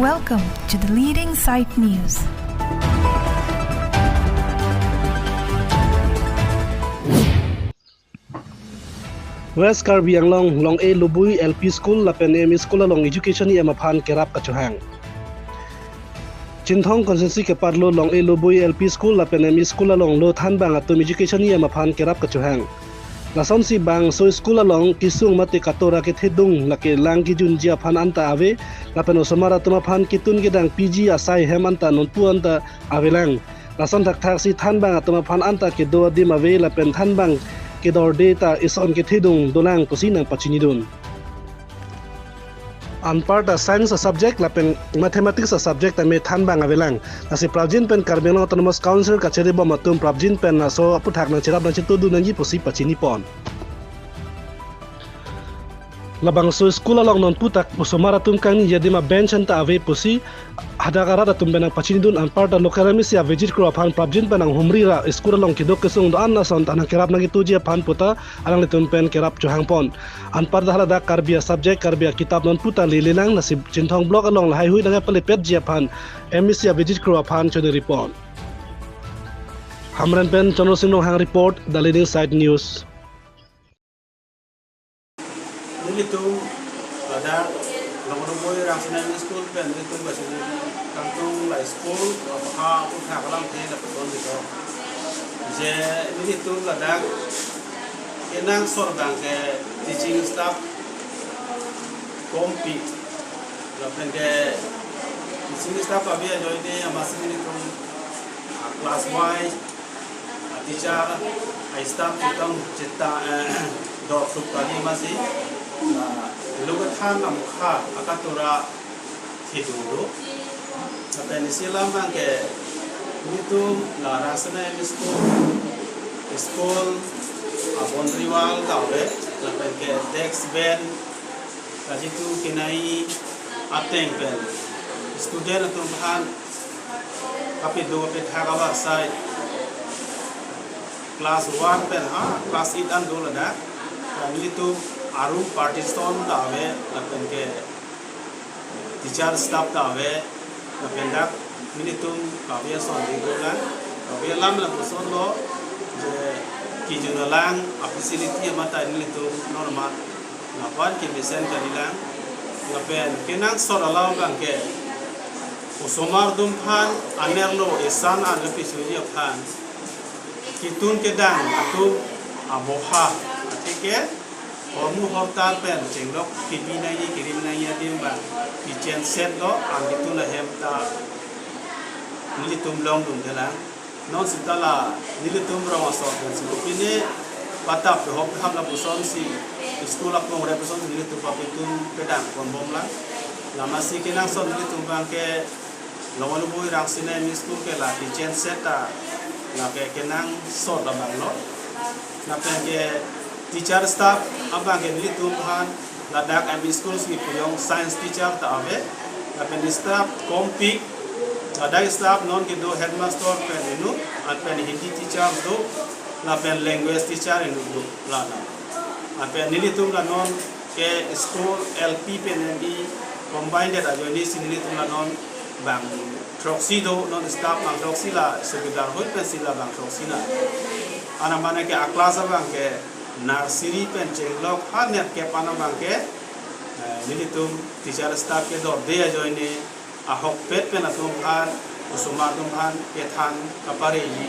Welcome to the Leading Sight News. West Karbi Anglong long A Lubui LP School lapen M School long education ni amaphan kerap kacuhang. Chinthong konsensi ke parlo long A Lubui LP School lapen M School long lo than bang atum education ni amaphan kerap kacuhang. Lason si bang so school long kisung mati katora ke thedung lake lang ki jun jia phan anta ave lapen osomara tuma phan kitun gedang PG asai hem anta non pu anta avelang. Lason thak thak si than bang atuma phan anta ke do dim ave lapen than bang ke dor data is on ke thedung dolang pusinang pachinidun. Anpar da science subject lapen mathematics subject ame than bang avelang nasi pravjin pen Karbeng autonomous council kacheri bom atum pravjin pen na so aputhak na chirap na chitu nanji pusi pachini pon labang so school along non putak usomara tum kang ni jadi ma bench anta ave pusi hadakara da tum benang pachini dun anpar da lokalami sia vegit kro aphan pravjin pen ang humri ra school along kidok kesung do anna son tanang kerap nagi tuji aphan puta alang litum pen kerap johang pon anpar da halada karbia subject karbia kitab non puta lilinang nasib Chinthong block along lahai hui danga pelipet ji aphan emis sia vegit kro aphan chode report hamran pen Chandra Singh hang report the Leading Sight News. Itu ada lawan boy rangsana school pen itu bahasa kantong la school ha utha kalam the la pon itu je itu ada enang sorbang ke teaching staff compete la pen ke teaching staff abia join ni amasin itu class wise teacher staff kita cita dok sukali masih lugat han amukha akatura thidudu apen silam bangke itu la rasana school abon riwal kawe la bangke desk ben kajitu kinai ateng ben student atum han kapi do pe thagawa sai class 1 ben ha class 8 an do la da itu arum partition dawe lapen ke teacher staff dawe lapen dak minitum kawya son digolan kawya lam la son lo je ki junalang facility mata minitum normal lapan ke mesen kanilang lapen kenang soralaw bangke usomar dum phan anerlo esan an episode phan kitun ke dang atu aboha atike Ormu hotel pen cenglok pipi nai kirim nai adim ba kitchen set do angitu la hem ta nilitum long dum dela non sitala nilitum ro so pen si pine patap do hop ham la puson si school ap ngore puson nilitum papitun pedang kon bom la lama si kinang so nilitum bangke lawan boi rang sine mi school ke la kitchen set ta la ke kinang so da bang lo na pen ke teacher staff abang ke nilitum han ladak MB schools ki puyong science teacher ta ave lapen staff kompik ladak staff non ki do headmaster pen inu apen hindi teacher do lapen language teacher inu do lana apen nilitum la non ke school LP pen MB combined da joni nilitum la non bang proxy do non staff bang proxy la sekedar hot pen sila bang proxy na ana mane ke aklas bang ke nursery pen cenglok hanet ke panam bangke nilitum teacher staff ke dor de join ni ahok pet pen atum han usuma tum han ke than kapare ni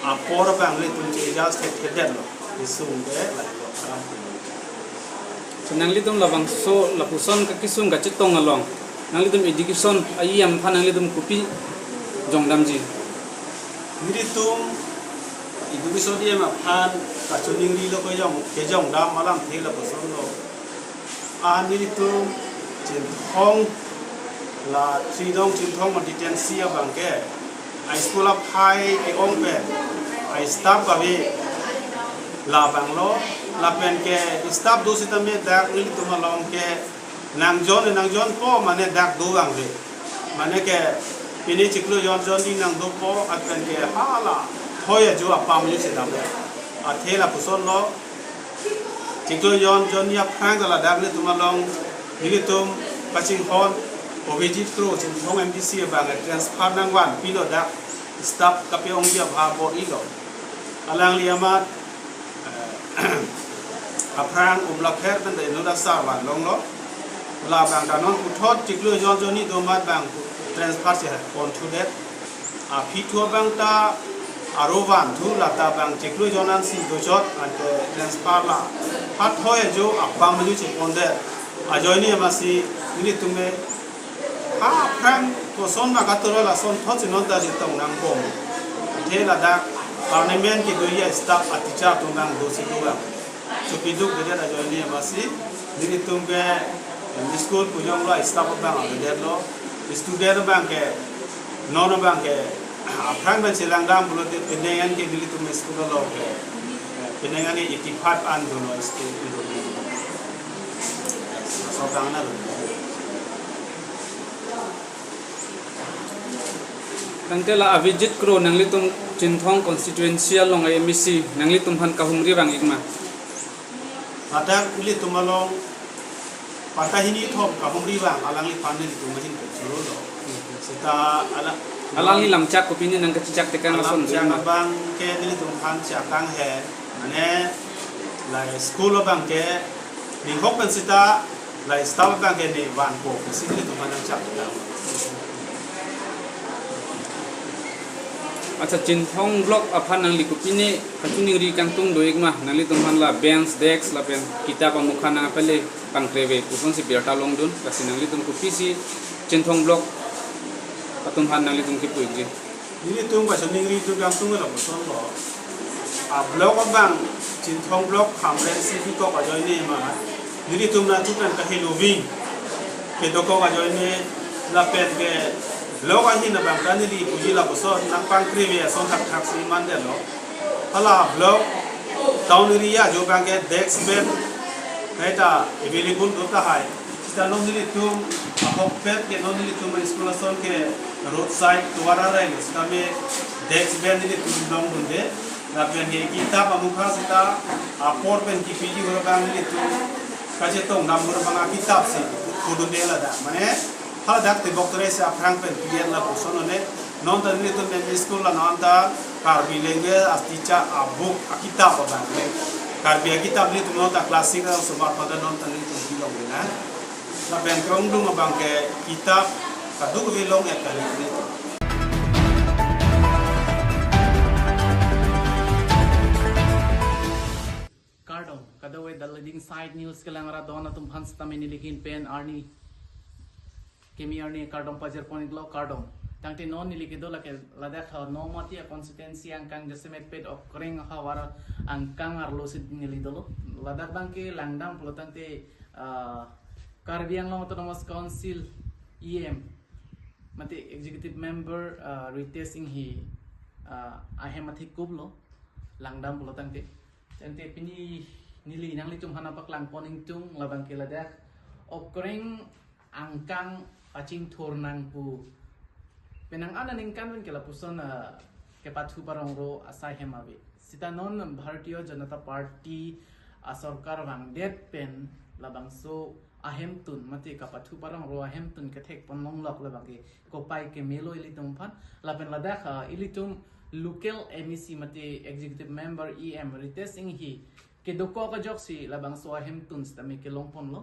apor bang litum che just ke den lo isung de la karam nang litum labang so lapuson ka kisung ka chitong along nang litum education ayam phanang litum kupi jongdamji nilitum education dia ma phan kachuning ri lo ko jong dam malam the la pason lo ani tu Chinthong la tridong Chinthong ma detensi abangke ai school of high ke ong pe ai staff ka be la bang lo la pen ke staff do sitame dak ri tu malong ke nangjon ko mane dak do bang be mane ke pini chiklo jon ni nang do ko apen ke hala hoya jo apam yu se dam athela puson lo chiklo jon ya phang la dak le tumalong nilitum paching hon Ovejit Pro Chin Thong MDC bang transfer nang wan pilo dak staff kape ong dia babo ilo alang liamat aprang umlakher ben de noda sa wan long lo la bang kanon uthot tiklo jon joni domat bang transfer se kon thu det a phithua bang ta arovan thu la ta bang tiklo jonan si do jot ante transfer la hat hoye jo apam ju che kon de a joini amasi ni tume ha prang ko son na katoro la son thot non da ji tong nang bom the la da parliament ki doya staff aticha tong nang do si do so piduk de da joini amasi ni tume school pujong la staff bang de lo student bang ke non bang ke prang ben silang dam bulo de penengan ke ni tume school lo ke penengan ni itifat an do no school so bang na Nangte la avijit kro nangli tum Chinthong constituency long MEC nangli tum han kahumri bang igma ada uli tumalong patahini thop kahumri bang alang li panen tumahin ko churo lo sita ala alang lam chak ko pini nang kachak tekan la son jangan bang ke ni tum han chakang he ane la school bang ke ni hopen sita la staff bang ke ni ban ko sini tum han chak acha Chinthong block aphan nang likupini katuning ri kangtung doigma nangli tumhan la bench desk la pen kitab amukha nang apale pangkreve kupon si berta long dun kasi nangli tum kupisi Chinthong block patumhan nangli tum kipuji ini tum ba soning ri tu kangtung la boson lo a block bang Chinthong block hamren si ko ka joini ma ini tum na tu kan ka heloving ke doko ka joini la pen ke loga hi na bang kan li puji la boson nang pang kreve son tak tak si mande lo hala blog town area jo bang ke dex bed eta available do ta hai sta non li tum a hop pet ke non li tum school son ke roadside tuara rai sta me dex bed li tum dong dunde la pen ge kitab amukha sita a por pen ki piji ho bang li tum ka je tong nam mur bang kitab se kudu de la da mane hal dak te boktore se aprang pen pian la posono ne non ta ni to me school la non ta karbi lenge asticha a book a kitab ba ne karbi a kitab ni to non ta classic so ba pada non ta ni to bilong na la ben krong du ma bang ke kitab ka du ko bilong e ka ni to Cardom kadawe the leading side news kelangara dona tum hans tamini likin pen arni kemi arni Cardom pajar ponit lo Cardom tangti non nili kido la ke ladak ha no mati a constituency angkang jesemet pet of kring ha wara angkang arlo sid nili dolo ladak bangke langdam pulo tangti Karbiang long autonomous council EM mati executive member Ritesh Singh hi ahemati kublo langdam pulo tangti tangti pini nili nangli tum hanapak lang poning tung labang ke ladak okring angkang acing turnang pu penang ananing kanwen kela puson ke pathu parong ro asai hemabe sita non Bharatiya Janata Party sarkar bang det pen labang so ahem tun mati ka pathu parong ro ahem tun ke thek ponong lok labang ke ko pai ke melo ilitum phan laben ladak ilitum local MEC mati executive member EM Ritesh Singh hi ke doko ka joksi labang so ahem tun stami ke longpon lo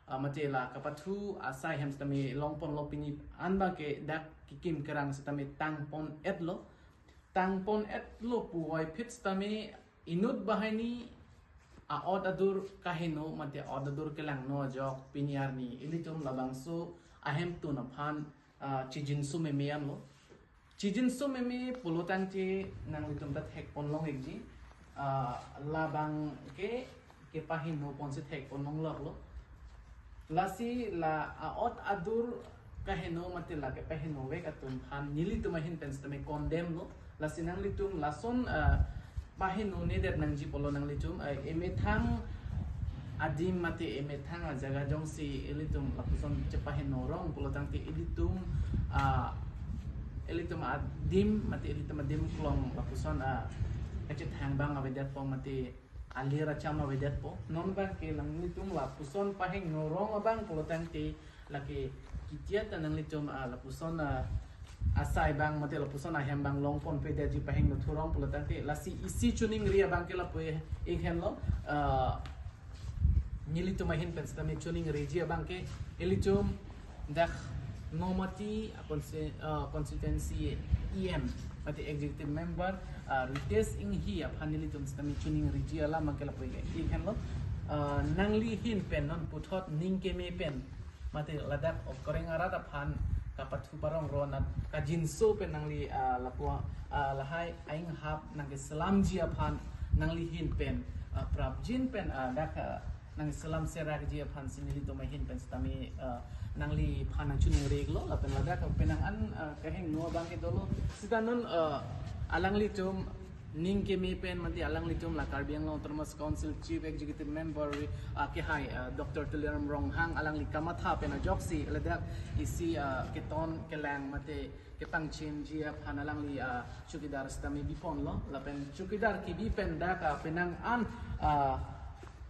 mati la kapathu asai hem stami longpon lo pini anba ke dak kikim kerang stami tangpon et lo puwai pit stami inut bahani a od adur kahino mati od adur kelang no jok piniarni ilitum labang so ahem tu na phan chijinsu memian lo chijinsu memi pulutang ti nang litum dat hek pon long ekji labang ke pahino pon se hek pon long lok lo lasi la aot adur kaheno mati la ke pahino we katum han nili tumahin pens tame condemn no lasi nang litum lason pahino ne det nang ji polo nang litum emethang adim mati emethang jaga jong si elitum lapuson chepahino rong polo tang ti elitum adim mati elitum adim klong lapuson kacit hang bang awedat po mati alira chama wedat po non bang ke lang nitum la puson pahing norong abang pulotang ti laki kitiat nang litum la puson asai bang mate la puson ahem bang long pon pe de ji pahing no thurong pulatang te la si isi chuning ria bang ke la pe ik hen lo nilitum ahin pen stami chuning ria bang ke elitum dak nomati constituency EM mate executive member retest ing hi aphanilitum stami chuning ria la mang ke la pe ik hen lo nangli hin pen non puthot ning ke me pen mate ladak okoreng arata phan kapathu parong ronat ka jinso pen nangli lapua lahai aing hap nang salam ji aphan nangli hin pen prabjin pen dak nang salam serak ji aphan sinili to mai hin pen stami nangli phan ang chuning reglo lapen ladak penang an kaheng no bang ke dolo sidanon alangli tum ning ke me pen mati alang litum la Karbiang Long Autonomous Council Chief Executive Member ke hai Dr. Tuliram Ronghang alang li kamatha pen joksi ladak isi keton kelang mate ketang chin ji phan alang li chukidar stami bipon lo lapen chukidar ki bi pen da ka penang an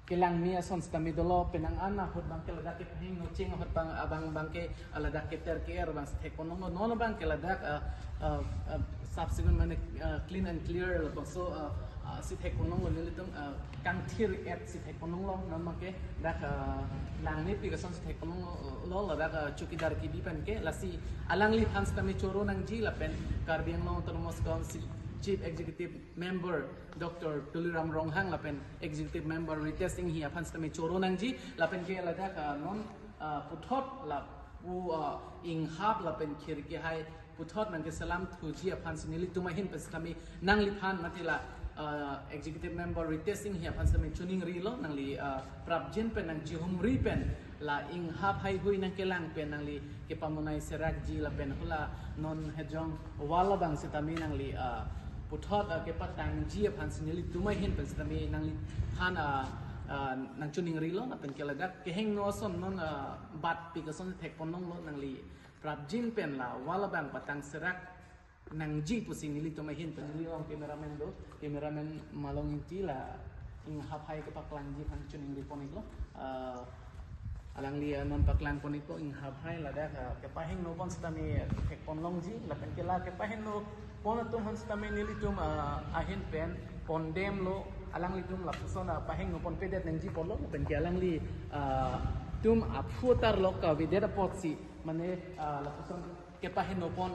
kelang ni ason stami dolo penang an na hot bang ke ladak ke hing no ching hot bang abang bang ke ladak ke ter ke er bang the kono no bang ke ladak subsequent mane clean and clear so si the kono lo litum kang thir at si the kono lo nam ke dak lang ni pi ka son si the kono lo ladak chukidar ki bi pen ke lasi alang li phans kami choro nang ji la pen Karbiang Long Autonomous Council Chief Executive Member Dr. Tuliram Ronghang lapen Executive Member retesting hi aphans kami choro nang ji lapen ke ladak non puthot la u ing hap lapen khir ke hai puthot nang ke salam thu ji aphans nili tumahin pas kami nang li phan matila Executive Member retesting hi aphans kami chuning ri lo nang li prabjin pen nang ji humri pen la ing hap hai hui nang ke lang pen nang li ke pamunai serak ji lapen hula non hejong wala bang sitami nang li puthot ke patang ji aphan sinili tumai hin pen stami nang li han nang chuning ri lo apen ke ladak ke heng no son non bat pi ka son thek ponong lo nang li prabjin pen la wala bang patang serak nang ji pusing nili tumai hin pen li ong cameraman malong inti la ing hapai ke paklang ji han chuning ri ponik lo alang li non paklang ponik ko ing hapai ladak ke pahing no bon stami thek ponong ji lapen ke la ke pahing no pon tum han stami nili tum ahin pen pondem lo alang li tum la pusona pahing no pon pedet nang ji polo pen ke alang li tum aphutar lo ka videra potsi mane la puson ke pahing no pon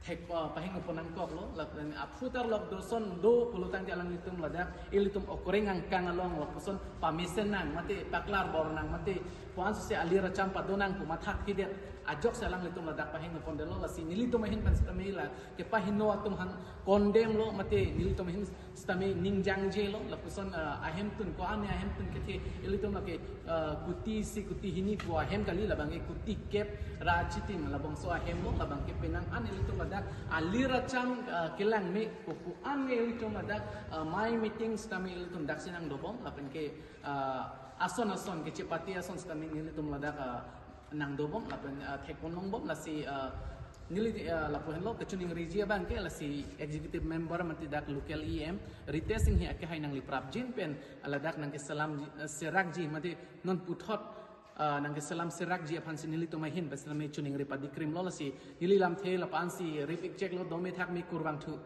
thek pahing no pon ang kok lo la aphutar lo do son do pulutang di alang li tum ladak ilitum okoreng ang kangalong lo puson pamisen nang mate paklar bor nang mate puan se alira champa donang ku mathak kidet ajok salang litum ladak pahing no pon delo la si nilitum hin pan stami la ke pahin no atum han kondem lo mate nilitum hin stami ningjang je lo la puson ahem tun ko ane ahem tun ke the ilitum la ke kuti hini ko ahem kali la bang kuti kep rajitim la bang so ahem lo la bang ke penang an ilitum ladak alira cham kelang me ku an ilitum ladak my meeting stami ilitum daksinang dobong la pen ke ason ke cepati ason stami ilitum ladak nang dobong lapen thekonong bom lasi nili lapuhen lo kecuning rijia bang ke lasi executive member mati dak local EM retesting hi ke hainang li prabjin pen aladak nang ke salam serak ji mati non puthot nang ke salam serak ji aphan sinili to mahin baslam me chuning ri padikrim lo lasi nili lam the la pansi ripik check lo dome thak mi kurwang thu